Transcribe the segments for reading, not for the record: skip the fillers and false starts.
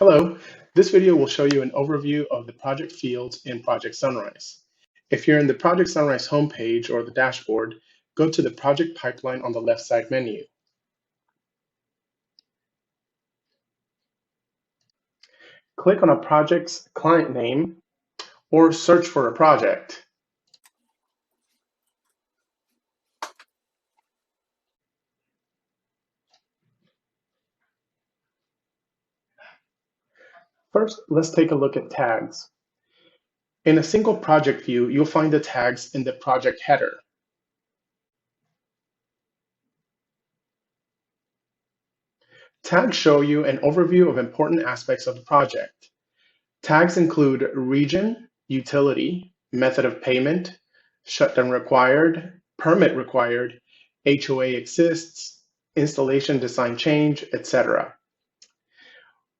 Hello, this video will show you an overview of the project fields in Project Sunrise. If you're in the Project Sunrise homepage or the dashboard, go to the project pipeline on the left side menu. Click on a project's client name or search for a project. First, let's take a look at tags. In a single project view, you'll find the tags in the project header. Tags show you an overview of important aspects of the project. Tags include region, utility, method of payment, shutdown required, permit required, HOA exists, installation design change, etc.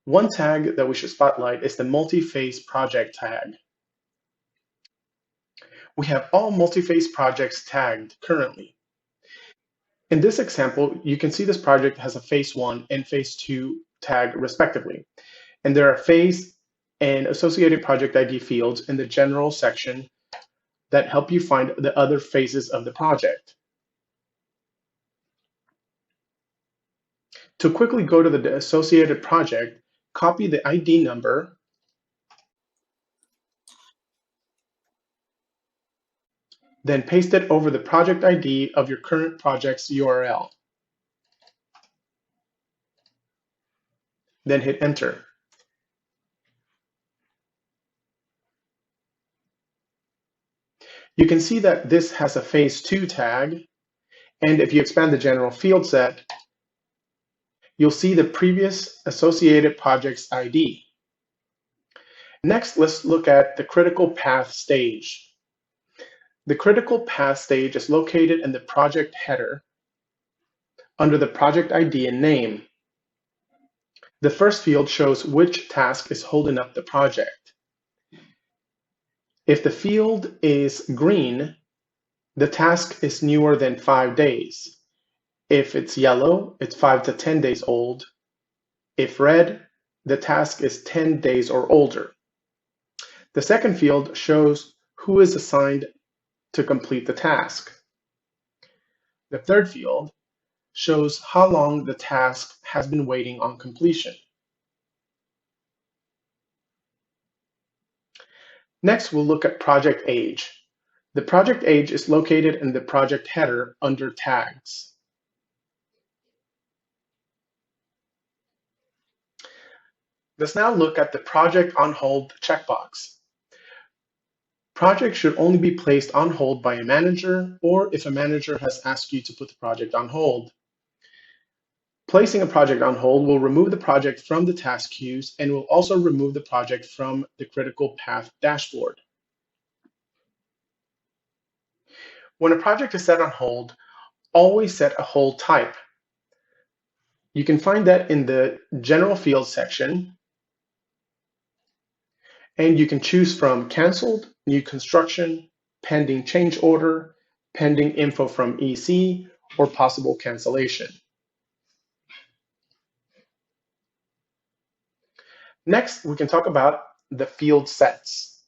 One tag that we should spotlight is the multi-phase project tag. We have all multi-phase projects tagged currently. In this example, you can see this project has a phase 1 and phase 2 tag respectively, and there are phase and associated project ID fields in the general section that help you find the other phases of the project. To quickly go to the associated project, copy the ID number then paste it over the project ID of your current project's URL. Then hit enter. You can see that this has a phase 2 tag, and if you expand the general field set, you'll see the previous associated project's ID. Next, let's look at the critical path stage. The critical path stage is located in the project header under the project ID and name. The first field shows which task is holding up the project. If the field is green, the task is newer than 5 days. If it's yellow, it's 5 to 10 days old. If red, the task is 10 days or older. The second field shows who is assigned to complete the task. The third field shows how long the task has been waiting on completion. Next, we'll look at project age. The project age is located in the project header under tags. Let's now look at the project on hold checkbox. Projects should only be placed on hold by a manager or if a manager has asked you to put the project on hold. Placing a project on hold will remove the project from the task queues and will also remove the project from the critical path dashboard. When a project is set on hold, always set a hold type. You can find that in the general field section, and you can choose from canceled, new construction, pending change order, pending info from EC, or possible cancellation. Next, we can talk about the field sets.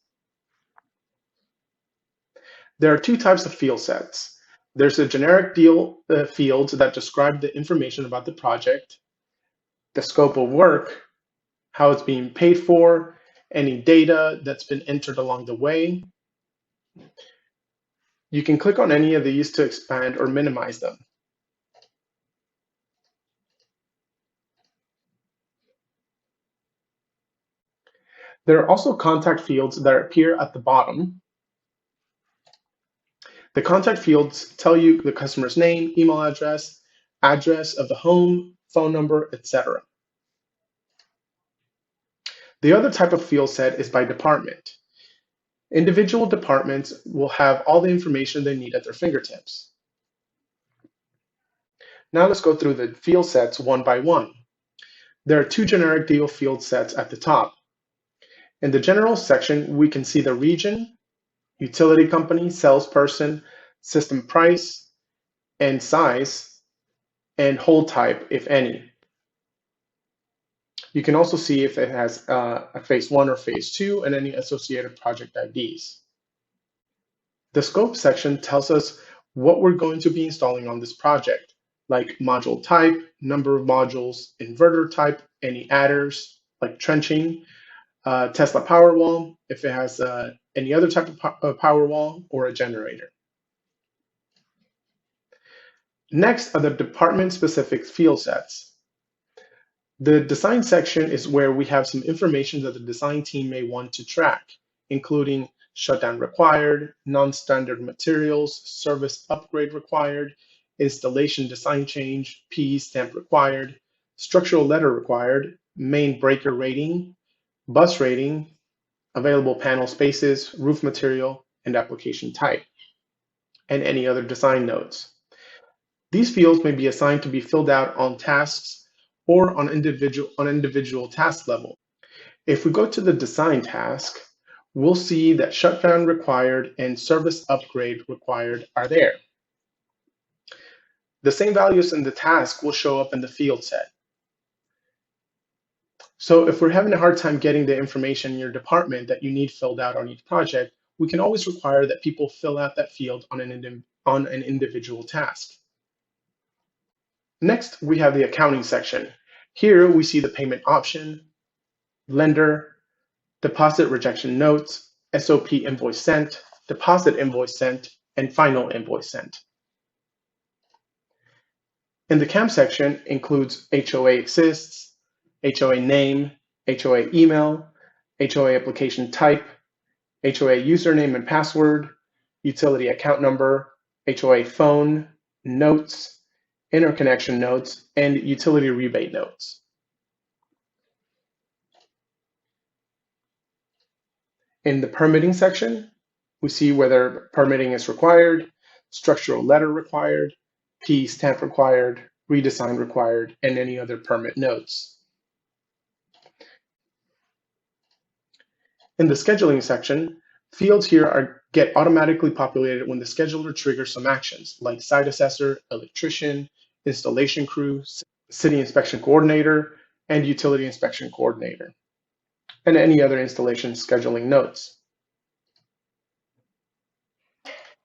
There are two types of field sets. There's a generic fields that describe the information about the project, the scope of work, how it's being paid for, any data that's been entered along the way. You can click on any of these to expand or minimize them. There are also contact fields that appear at the bottom. The contact fields tell you the customer's name, email address, address of the home, phone number, etc. The other type of field set is by department. Individual departments will have all the information they need at their fingertips. Now let's go through the field sets one by one. There are two generic deal field sets at the top. In the general section, we can see the region, utility company, salesperson, system price, and size, and hold type, if any. You can also see if it has a phase 1 or phase 2 and any associated project IDs. The scope section tells us what we're going to be installing on this project, like module type, number of modules, inverter type, any adders, like trenching, Tesla Powerwall, if it has any other type of Powerwall, or a generator. Next are the department-specific field sets. The design section is where we have some information that the design team may want to track, including shutdown required, non-standard materials, service upgrade required, installation design change, PE stamp required, structural letter required, main breaker rating, bus rating, available panel spaces, roof material, and application type, and any other design notes. These fields may be assigned to be filled out on tasks or on individual task level. If we go to the design task, we'll see that shutdown required and service upgrade required are there. The same values in the task will show up in the field set. So if we're having a hard time getting the information in your department that you need filled out on each project, we can always require that people fill out that field on an individual task. Next, we have the accounting section. Here we see the payment option, lender, deposit rejection notes, SOP invoice sent, deposit invoice sent, and final invoice sent. In the CAM section includes HOA exists, HOA name, HOA email, HOA application type, HOA username and password, utility account number, HOA phone, notes, interconnection notes, and utility rebate notes. In the permitting section, we see whether permitting is required, structural letter required, PE stamp required, redesign required, and any other permit notes. In the scheduling section, fields here get automatically populated when the scheduler triggers some actions, like site assessor, electrician, installation crew, city inspection coordinator, and utility inspection coordinator, and any other installation scheduling notes.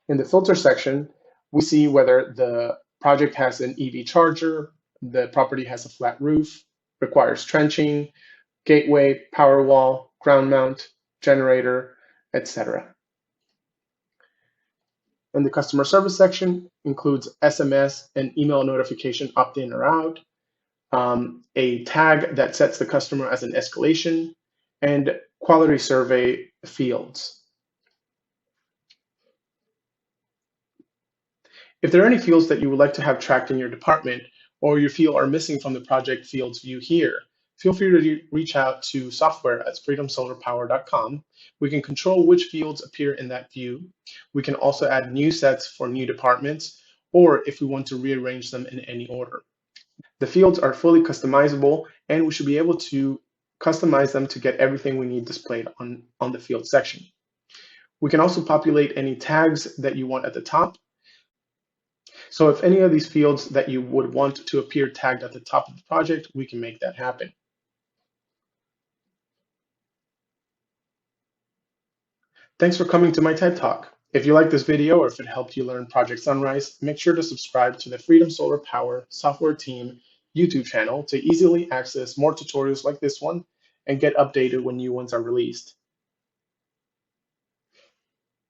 In the filter section, we see whether the project has an EV charger, the property has a flat roof, requires trenching, gateway, power wall, ground mount, generator, etc. And the customer service section includes SMS and email notification opt-in or out, a tag that sets the customer as an escalation, and quality survey fields. If there are any fields that you would like to have tracked in your department or you feel are missing from the project fields view here, feel free to reach out to software@freedomsolarpower.com. We can control which fields appear in that view. We can also add new sets for new departments, or if we want to rearrange them in any order. The fields are fully customizable, and we should be able to customize them to get everything we need displayed on the field section. We can also populate any tags that you want at the top. So if any of these fields that you would want to appear tagged at the top of the project, we can make that happen. Thanks for coming to my TED Talk. If you like this video or if it helped you learn Project Sunrise, make sure to subscribe to the Freedom Solar Power Software Team YouTube channel to easily access more tutorials like this one and get updated when new ones are released.